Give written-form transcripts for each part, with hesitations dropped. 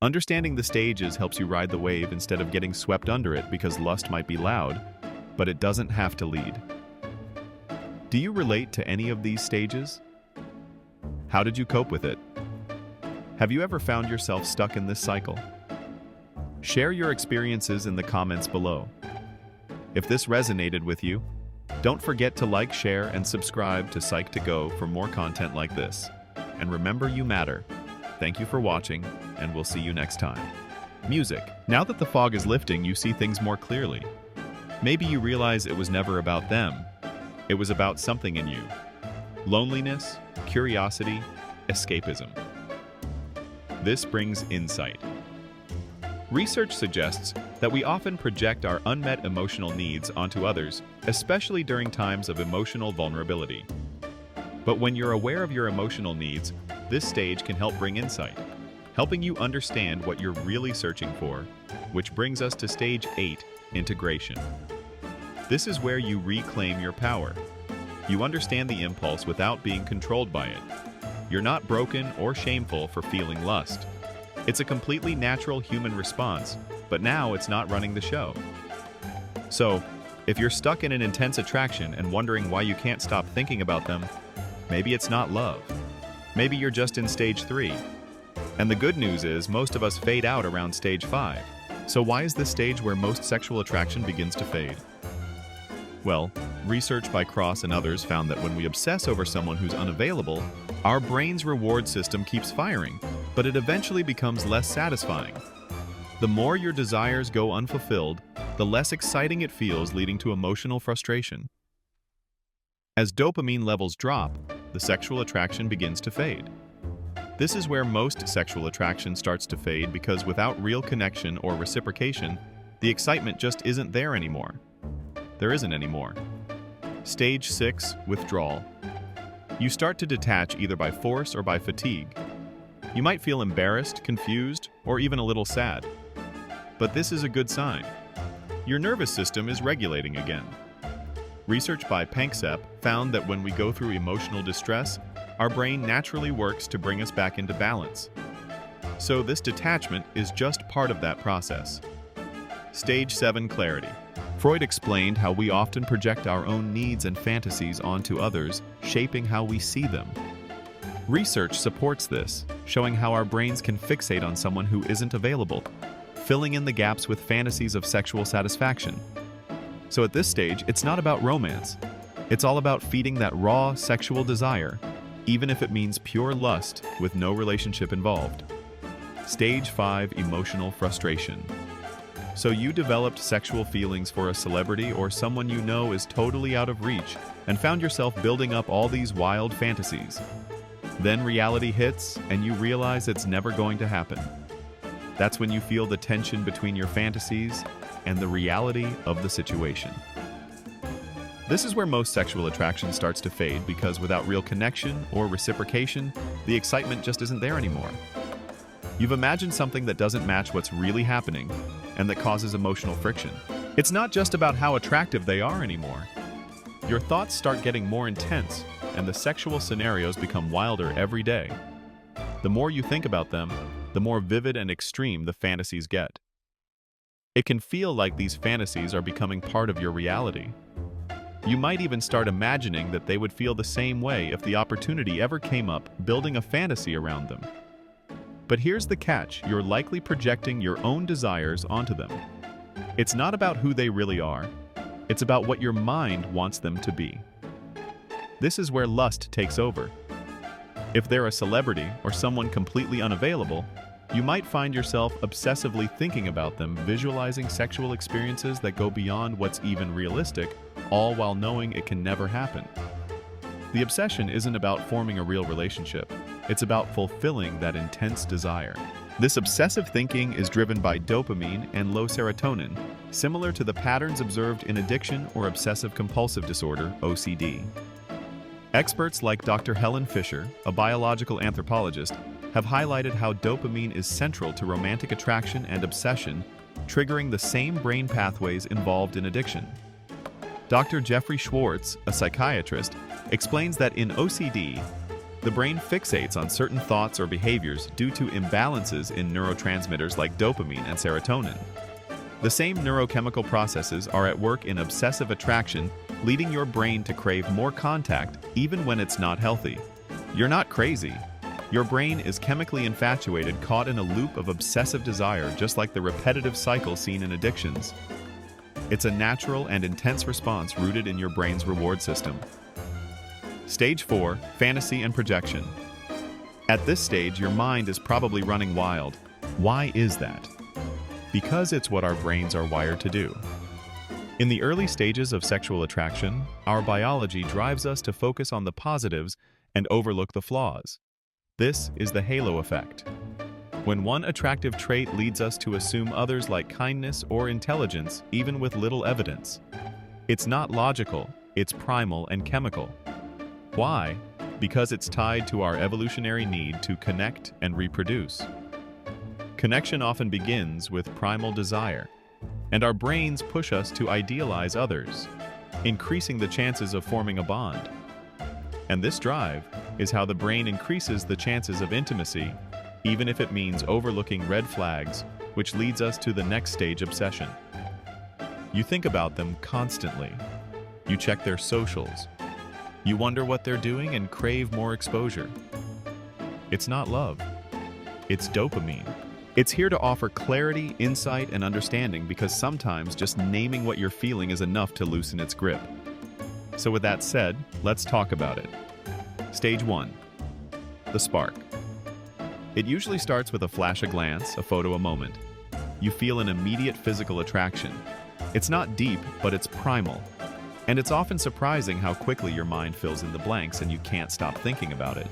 Understanding the stages helps you ride the wave instead of getting swept under it because lust might be loud, but it doesn't have to lead. Do you relate to any of these stages? How did you cope with it? Have you ever found yourself stuck in this cycle? Share your experiences in the comments below. If this resonated with you, don't forget to like, share, and subscribe to Psych to Go for more content like this. And remember, you matter. Thank you for watching, and we'll see you next time. Music. Now that the fog is lifting, you see things more clearly. Maybe you realize it was never about them. It was about something in you. Loneliness, curiosity, escapism. This brings insight. Research suggests that we often project our unmet emotional needs onto others, especially during times of emotional vulnerability. But when you're aware of your emotional needs, this stage can help bring insight, helping you understand what you're really searching for, which brings us to stage 8, integration. This is where you reclaim your power. You understand the impulse without being controlled by it. You're not broken or shameful for feeling lust. It's a completely natural human response, but now it's not running the show. So, if you're stuck in an intense attraction and wondering why you can't stop thinking about them, maybe it's not love. Maybe you're just in stage 3. And the good news is most of us fade out around stage 5. So why is this stage where most sexual attraction begins to fade? Well, research by Cross and others found that when we obsess over someone who's unavailable, our brain's reward system keeps firing, but it eventually becomes less satisfying. The more your desires go unfulfilled, the less exciting it feels, leading to emotional frustration. As dopamine levels drop, the sexual attraction begins to fade. This is where most sexual attraction starts to fade because without real connection or reciprocation, the excitement just isn't there anymore. There isn't anymore. Stage 6, withdrawal. You start to detach either by force or by fatigue. You might feel embarrassed, confused, or even a little sad. But this is a good sign. Your nervous system is regulating again. Research by Panksepp found that when we go through emotional distress, our brain naturally works to bring us back into balance. So this detachment is just part of that process. Stage 7, clarity. Freud explained how we often project our own needs and fantasies onto others, shaping how we see them. Research supports this, showing how our brains can fixate on someone who isn't available, filling in the gaps with fantasies of sexual satisfaction. So at this stage, it's not about romance. It's all about feeding that raw sexual desire, even if it means pure lust with no relationship involved. Stage 5, emotional frustration. So you developed sexual feelings for a celebrity or someone you know is totally out of reach and found yourself building up all these wild fantasies. Then reality hits and you realize it's never going to happen. That's when you feel the tension between your fantasies and the reality of the situation. This is where most sexual attraction starts to fade because without real connection or reciprocation, the excitement just isn't there anymore. You've imagined something that doesn't match what's really happening and that causes emotional friction. It's not just about how attractive they are anymore. Your thoughts start getting more intense and the sexual scenarios become wilder every day. The more you think about them, the more vivid and extreme the fantasies get. It can feel like these fantasies are becoming part of your reality. You might even start imagining that they would feel the same way if the opportunity ever came up, building a fantasy around them. But here's the catch, you're likely projecting your own desires onto them. It's not about who they really are, it's about what your mind wants them to be. This is where lust takes over. If they're a celebrity or someone completely unavailable, you might find yourself obsessively thinking about them, visualizing sexual experiences that go beyond what's even realistic, all while knowing it can never happen. The obsession isn't about forming a real relationship. It's about fulfilling that intense desire. This obsessive thinking is driven by dopamine and low serotonin, similar to the patterns observed in addiction or obsessive-compulsive disorder, OCD. Experts like Dr. Helen Fisher, a biological anthropologist, have highlighted how dopamine is central to romantic attraction and obsession, triggering the same brain pathways involved in addiction. Dr. Jeffrey Schwartz, a psychiatrist, explains that in OCD, The brain fixates on certain thoughts or behaviors due to imbalances in neurotransmitters like dopamine and serotonin. The same neurochemical processes are at work in obsessive attraction, leading your brain to crave more contact even when it's not healthy. You're not crazy. Your brain is chemically infatuated, caught in a loop of obsessive desire, just like the repetitive cycle seen in addictions. It's a natural and intense response rooted in your brain's reward system. Stage 4, fantasy and projection. At this stage, your mind is probably running wild. Why is that? Because it's what our brains are wired to do. In the early stages of sexual attraction, our biology drives us to focus on the positives and overlook the flaws. This is the halo effect. When one attractive trait leads us to assume others like kindness or intelligence, even with little evidence. It's not logical, it's primal and chemical. Why? Because it's tied to our evolutionary need to connect and reproduce. Connection often begins with primal desire, and our brains push us to idealize others, increasing the chances of forming a bond. And this drive is how the brain increases the chances of intimacy, even if it means overlooking red flags, which leads us to the next stage: obsession. You think about them constantly. You check their socials. You wonder what they're doing and crave more exposure. It's not love. It's dopamine. It's here to offer clarity, insight, and understanding, because sometimes just naming what you're feeling is enough to loosen its grip. So with that said, let's talk about it. Stage 1. The spark. It usually starts with a flash, a glance, a photo, a moment. You feel an immediate physical attraction. It's not deep, but it's primal. And it's often surprising how quickly your mind fills in the blanks and you can't stop thinking about it.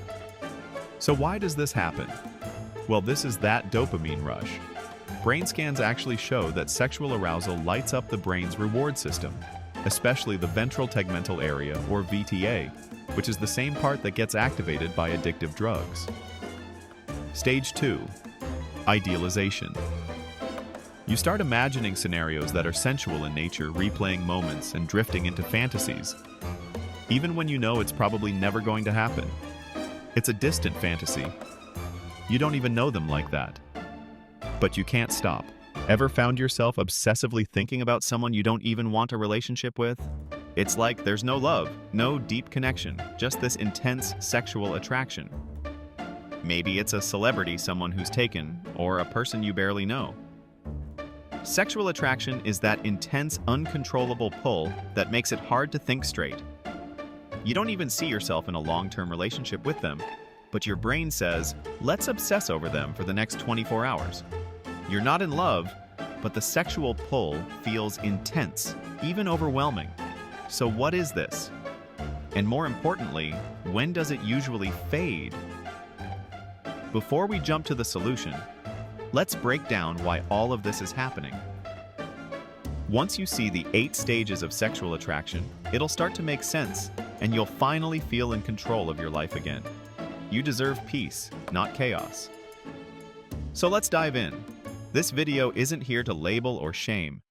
So why does this happen? Well, this is that dopamine rush. Brain scans actually show that sexual arousal lights up the brain's reward system, especially the ventral tegmental area, or VTA, which is the same part that gets activated by addictive drugs. Stage 2. Idealization. You start imagining scenarios that are sensual in nature, replaying moments and drifting into fantasies, even when you know it's probably never going to happen. It's a distant fantasy. You don't even know them like that. But you can't stop. Ever found yourself obsessively thinking about someone you don't even want a relationship with? It's like there's no love, no deep connection, just this intense sexual attraction. Maybe it's a celebrity someone who's taken, or a person you barely know. Sexual attraction is that intense, uncontrollable pull that makes it hard to think straight. You don't even see yourself in a long-term relationship with them, but your brain says, let's obsess over them for the next 24 hours. You're not in love, but the sexual pull feels intense, even overwhelming. So what is this? And more importantly, when does it usually fade? Before we jump to the solution, let's break down why all of this is happening. Once you see the 8 stages of sexual attraction, it'll start to make sense, and you'll finally feel in control of your life again. You deserve peace, not chaos. So let's dive in. This video isn't here to label or shame.